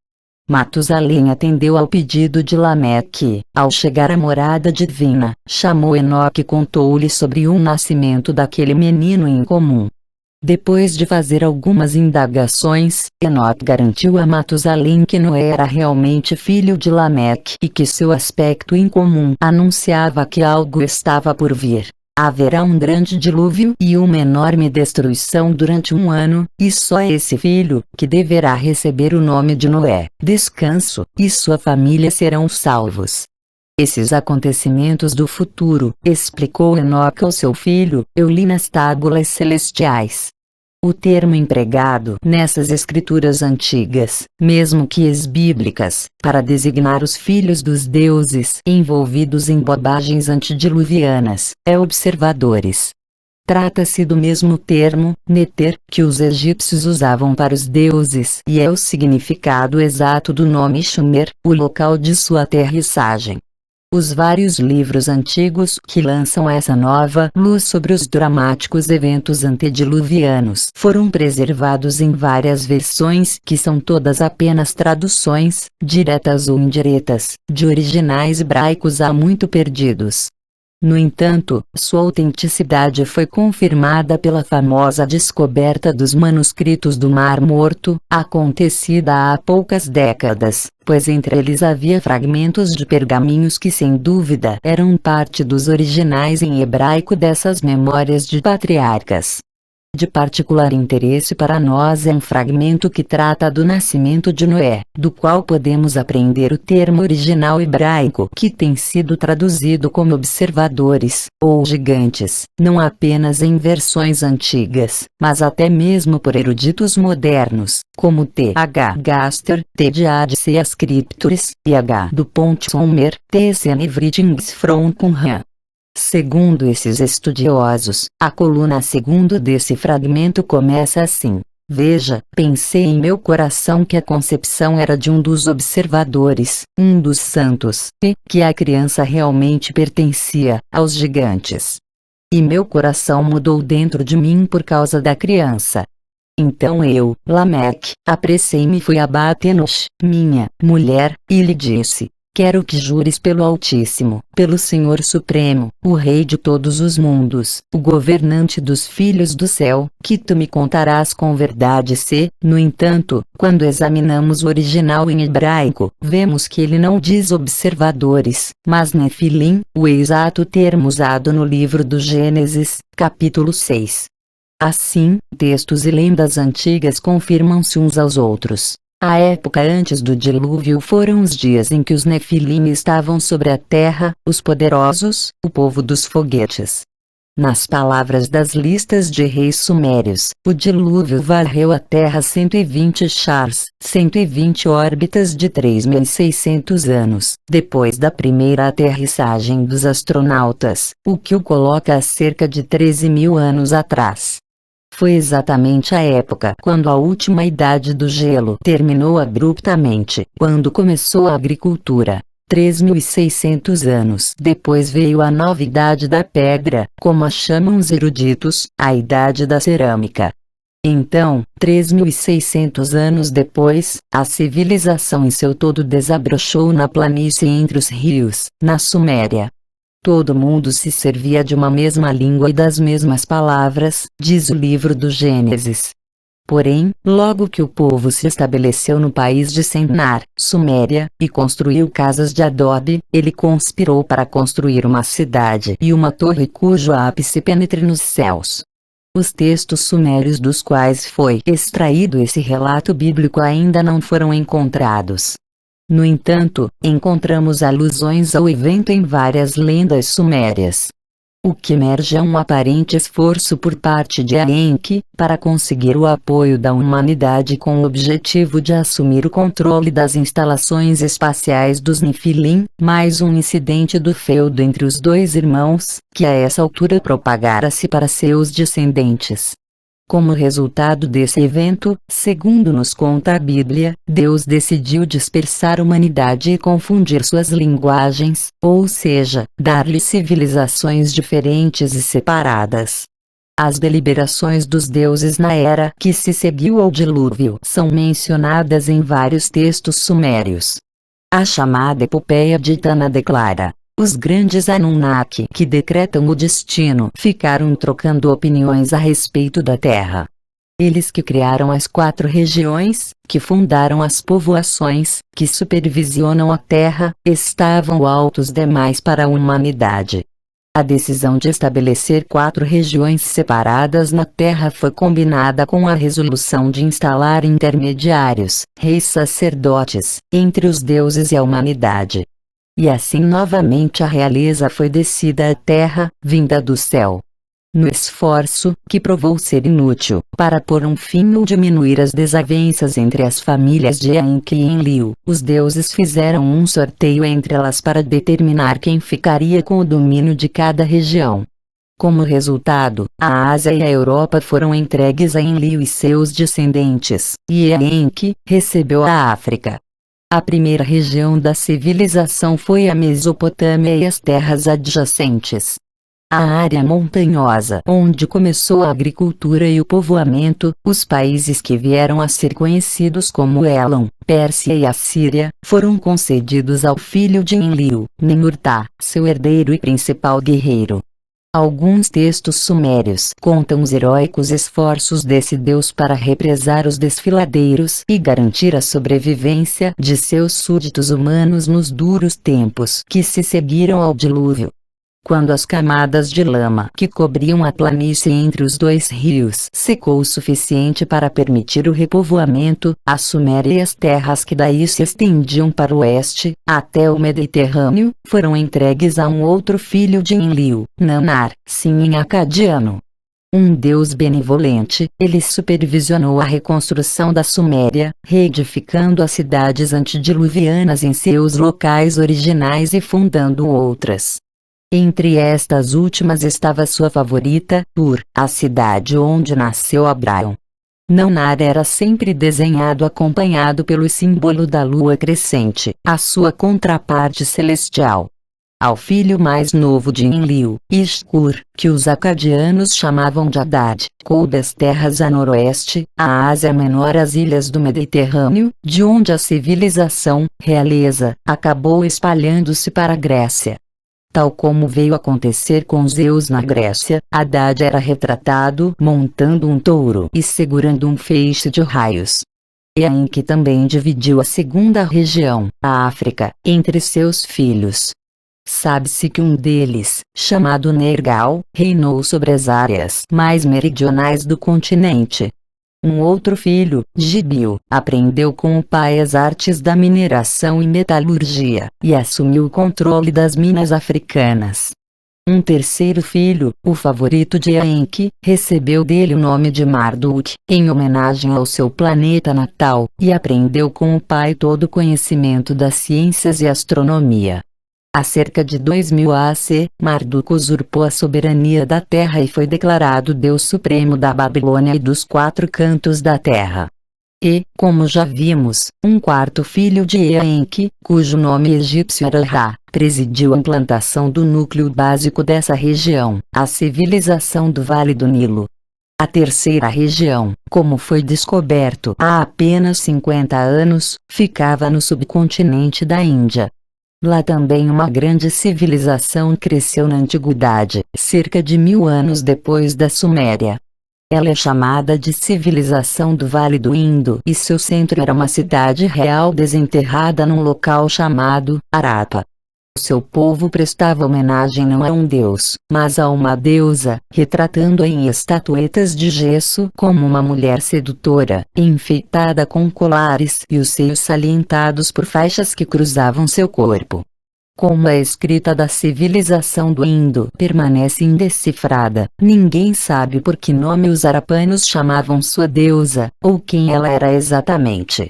Speaker 1: Matusalém atendeu ao pedido de Lameque. Ao chegar à morada divina, chamou Enoque e contou-lhe sobre o nascimento daquele menino incomum. Depois de fazer algumas indagações, Enoque garantiu a Matusalém que Noé era realmente filho de Lameque e que seu aspecto incomum anunciava que algo estava por vir. Haverá um grande dilúvio e uma enorme destruição durante 1 ano, e só esse filho, que deverá receber o nome de Noé, descanso, e sua família serão salvos. Esses acontecimentos do futuro, explicou Enoque ao seu filho, eu li nas tábuas celestiais. O termo empregado nessas escrituras antigas, mesmo que ex-bíblicas, para designar os filhos dos deuses envolvidos em bobagens antediluvianas, é observadores. Trata-se do mesmo termo, neter, que os egípcios usavam para os deuses e é o significado exato do nome Shumer, o local de sua aterrissagem. Os vários livros antigos que lançam essa nova luz sobre os dramáticos eventos antediluvianos foram preservados em várias versões que são todas apenas traduções, diretas ou indiretas, de originais hebraicos há muito perdidos. No entanto, sua autenticidade foi confirmada pela famosa descoberta dos manuscritos do Mar Morto, acontecida há poucas décadas, pois entre eles havia fragmentos de pergaminhos que sem dúvida eram parte dos originais em hebraico dessas memórias de patriarcas. De particular interesse para nós é um fragmento que trata do nascimento de Noé, do qual podemos aprender o termo original hebraico que tem sido traduzido como observadores, ou gigantes, não apenas em versões antigas, mas até mesmo por eruditos modernos, como T. H. Gaster, T. de A.D.C. Scriptures, e H. do Sommer, T. Senivritings from Qumran. Segundo esses estudiosos, a coluna segundo desse fragmento começa assim: veja, pensei em meu coração que a concepção era de um dos observadores, um dos santos, e que a criança realmente pertencia aos gigantes. E meu coração mudou dentro de mim por causa da criança. Então eu, Lameque, apressei-me e fui a Batenosh, minha mulher, e lhe disse: quero que jures pelo Altíssimo, pelo Senhor Supremo, o Rei de todos os mundos, o governante dos filhos do céu, que tu me contarás com verdade se, no entanto, quando examinamos o original em hebraico, vemos que ele não diz observadores, mas Nefilim, o exato termo usado no livro do Gênesis, capítulo 6. Assim, textos e lendas antigas confirmam-se uns aos outros. A época antes do dilúvio foram os dias em que os Nefilim estavam sobre a terra, os poderosos, o povo dos foguetes. Nas palavras das listas de reis sumérios, o dilúvio varreu a Terra 120 chars, 120 órbitas de 3.600 anos, depois da primeira aterrissagem dos astronautas, o que o coloca a cerca de 13.000 anos atrás. Foi exatamente a época quando a última idade do gelo terminou abruptamente, quando começou a agricultura. 3.600 anos depois veio a nova idade da pedra, como a chamam os eruditos, a idade da cerâmica. Então, 3.600 anos depois, a civilização em seu todo desabrochou na planície entre os rios, na Suméria. Todo mundo se servia de uma mesma língua e das mesmas palavras, diz o livro do Gênesis. Porém, logo que o povo se estabeleceu no país de Sennar, Suméria, e construiu casas de adobe, ele conspirou para construir uma cidade e uma torre cujo ápice penetre nos céus. Os textos sumérios dos quais foi extraído esse relato bíblico ainda não foram encontrados. No entanto, encontramos alusões ao evento em várias lendas sumérias. O que emerge é um aparente esforço por parte de Enki, para conseguir o apoio da humanidade com o objetivo de assumir o controle das instalações espaciais dos Nefilim, mais um incidente do feudo entre os dois irmãos, que a essa altura propagara-se para seus descendentes. Como resultado desse evento, segundo nos conta a Bíblia, Deus decidiu dispersar a humanidade e confundir suas linguagens, ou seja, dar-lhe civilizações diferentes e separadas. As deliberações dos deuses na era que se seguiu ao dilúvio são mencionadas em vários textos sumérios. A chamada epopeia de Itana declara: os grandes Anunnaki que decretam o destino ficaram trocando opiniões a respeito da Terra. Eles que criaram as 4 regiões, que fundaram as povoações, que supervisionam a Terra, estavam altos demais para a humanidade. A decisão de estabelecer 4 regiões separadas na Terra foi combinada com a resolução de instalar intermediários, reis sacerdotes, entre os deuses e a humanidade. E assim novamente a realeza foi descida à terra, vinda do céu. No esforço, que provou ser inútil, para pôr um fim ou diminuir as desavenças entre as famílias de Enki e Enlil, os deuses fizeram um sorteio entre elas para determinar quem ficaria com o domínio de cada região. Como resultado, a Ásia e a Europa foram entregues a Enlil e seus descendentes, e Enki recebeu a África. A primeira região da civilização foi a Mesopotâmia e as terras adjacentes. A área montanhosa onde começou a agricultura e o povoamento, os países que vieram a ser conhecidos como Elão, Pérsia e Assíria, foram concedidos ao filho de Enlil, Ninurta, seu herdeiro e principal guerreiro. Alguns textos sumérios contam os heróicos esforços desse deus para represar os desfiladeiros e garantir a sobrevivência de seus súditos humanos nos duros tempos que se seguiram ao dilúvio. Quando as camadas de lama que cobriam a planície entre os 2 rios secou o suficiente para permitir o repovoamento, a Suméria e as terras que daí se estendiam para o oeste, até o Mediterrâneo, foram entregues a um outro filho de Enlil, Nannar, sim em acadiano. Um deus benevolente, ele supervisionou a reconstrução da Suméria, reedificando as cidades antediluvianas em seus locais originais e fundando outras. Entre estas últimas estava sua favorita, Ur, a cidade onde nasceu Abraão. Nannar era sempre desenhado acompanhado pelo símbolo da lua crescente, a sua contraparte celestial. Ao filho mais novo de Enlil, Ishkur, que os acadianos chamavam de Haddad, coube as terras a noroeste, a Ásia Menor, as ilhas do Mediterrâneo, de onde a civilização, realeza, acabou espalhando-se para a Grécia. Tal como veio acontecer com Zeus na Grécia, Haddad era retratado montando um touro e segurando um feixe de raios. Enki também dividiu a segunda região, a África, entre seus filhos. Sabe-se que um deles, chamado Nergal, reinou sobre as áreas mais meridionais do continente. Um outro filho, Gibio, aprendeu com o pai as artes da mineração e metalurgia, e assumiu o controle das minas africanas. Um terceiro filho, o favorito de Enki, recebeu dele o nome de Marduk, em homenagem ao seu planeta natal, e aprendeu com o pai todo o conhecimento das ciências e astronomia. Há cerca de 2000 AC, Marduk usurpou a soberania da terra e foi declarado Deus Supremo da Babilônia e dos 4 cantos da terra. E, como já vimos, um quarto filho de Enki, cujo nome egípcio era Ra, presidiu a implantação do núcleo básico dessa região, a civilização do Vale do Nilo. A terceira região, como foi descoberto há apenas 50 anos, ficava no subcontinente da Índia. Lá também uma grande civilização cresceu na antiguidade, cerca de 1000 anos depois da Suméria. Ela é chamada de civilização do Vale do Indo e seu centro era uma cidade real desenterrada num local chamado Harappa. Seu povo prestava homenagem não a um deus, mas a uma deusa, retratando-a em estatuetas de gesso como uma mulher sedutora, enfeitada com colares e os seios salientados por faixas que cruzavam seu corpo. Como a escrita da civilização do Indo permanece indecifrada, ninguém sabe por que nome os harapanos chamavam sua deusa, ou quem ela era exatamente.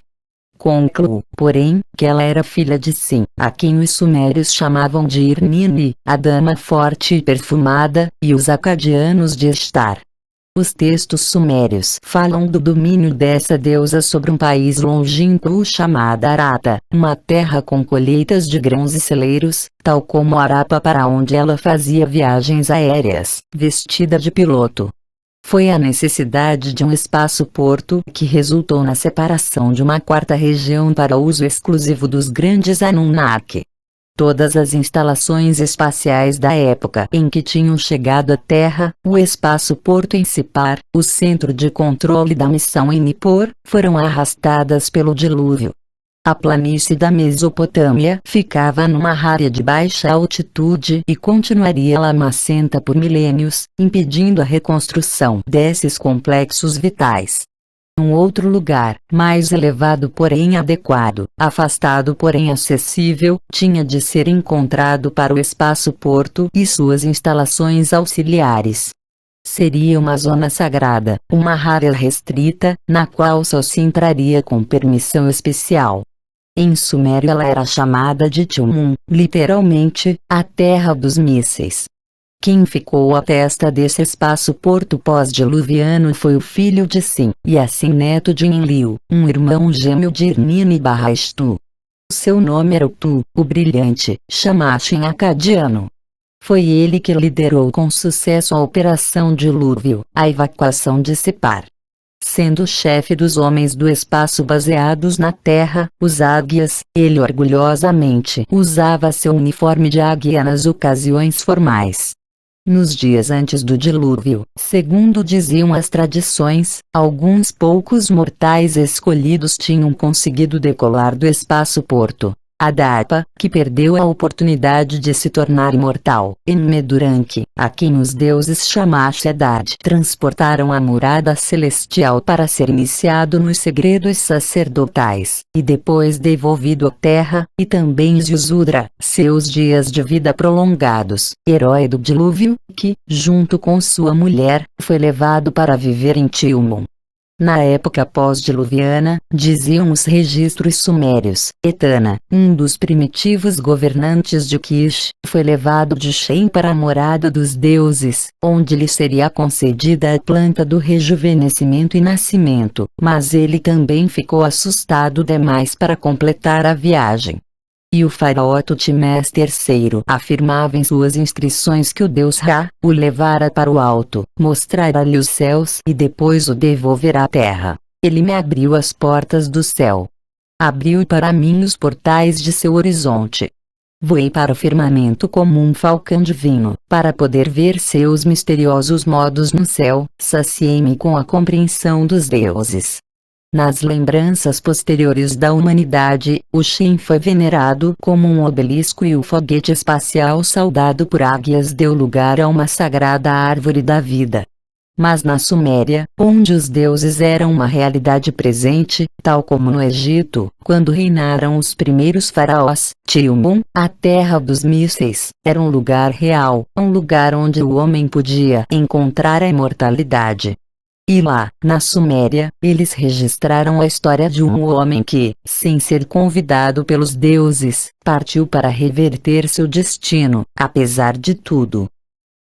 Speaker 1: Concluo, porém, que ela era filha de Sin, a quem os sumérios chamavam de Irnini, a dama forte e perfumada, e os acadianos de Estar. Os textos sumérios falam do domínio dessa deusa sobre um país longínquo chamado Arata, uma terra com colheitas de grãos e celeiros, tal como Harappa para onde ela fazia viagens aéreas, vestida de piloto. Foi a necessidade de um espaço-porto que resultou na separação de uma quarta região para uso exclusivo dos grandes Anunnaki. Todas as instalações espaciais da época em que tinham chegado à Terra, o espaço-porto em Sipar, o centro de controle da missão em Nippur, foram arrastadas pelo dilúvio. A planície da Mesopotâmia ficava numa área de baixa altitude e continuaria lamacenta por milênios, impedindo a reconstrução desses complexos vitais. Um outro lugar, mais elevado porém adequado, afastado porém acessível, tinha de ser encontrado para o espaço-porto e suas instalações auxiliares. Seria uma zona sagrada, uma área restrita, na qual só se entraria com permissão especial. Em sumério ela era chamada de Tilmun, literalmente, a terra dos mísseis. Quem ficou à testa desse espaço-porto pós-diluviano foi o filho de Sin, e assim neto de Enlil, um irmão gêmeo de Irnini/Estu. Seu nome era Utu, o brilhante, Shamash em acadiano. Foi ele que liderou com sucesso a Operação Dilúvio, a evacuação de Sipar. Sendo o chefe dos homens do espaço baseados na Terra, os águias, ele orgulhosamente usava seu uniforme de águia nas ocasiões formais. Nos dias antes do dilúvio, segundo diziam as tradições, alguns poucos mortais escolhidos tinham conseguido decolar do espaço-porto. Adapa, que perdeu a oportunidade de se tornar imortal, Enmeduranque, a quem os deuses Shamash-Adad transportaram à morada celestial para ser iniciado nos segredos sacerdotais, e depois devolvido à terra, e também Ziusudra, seus dias de vida prolongados, herói do dilúvio, que, junto com sua mulher, foi levado para viver em Tilmun. Na época pós-diluviana, diziam os registros sumérios, Etana, um dos primitivos governantes de Kish, foi levado de Shem para a morada dos deuses, onde lhe seria concedida a planta do rejuvenescimento e nascimento, mas ele também ficou assustado demais para completar a viagem. E o faraó Tutmés III afirmava em suas inscrições que o deus Ra o levara para o alto, mostrara-lhe os céus e depois o devolverá à terra. Ele me abriu as portas do céu. Abriu para mim os portais de seu horizonte. Voei para o firmamento como um falcão divino, para poder ver seus misteriosos modos no céu, saciei-me com a compreensão dos deuses. Nas lembranças posteriores da humanidade, o Shem foi venerado como um obelisco e o foguete espacial saudado por águias deu lugar a uma sagrada árvore da vida. Mas na Suméria, onde os deuses eram uma realidade presente, tal como no Egito, quando reinaram os primeiros faraós, Tilmun, a terra dos mísseis, era um lugar real, um lugar onde o homem podia encontrar a imortalidade. E lá, na Suméria, eles registraram a história de um homem que, sem ser convidado pelos deuses, partiu para reverter seu destino, apesar de tudo.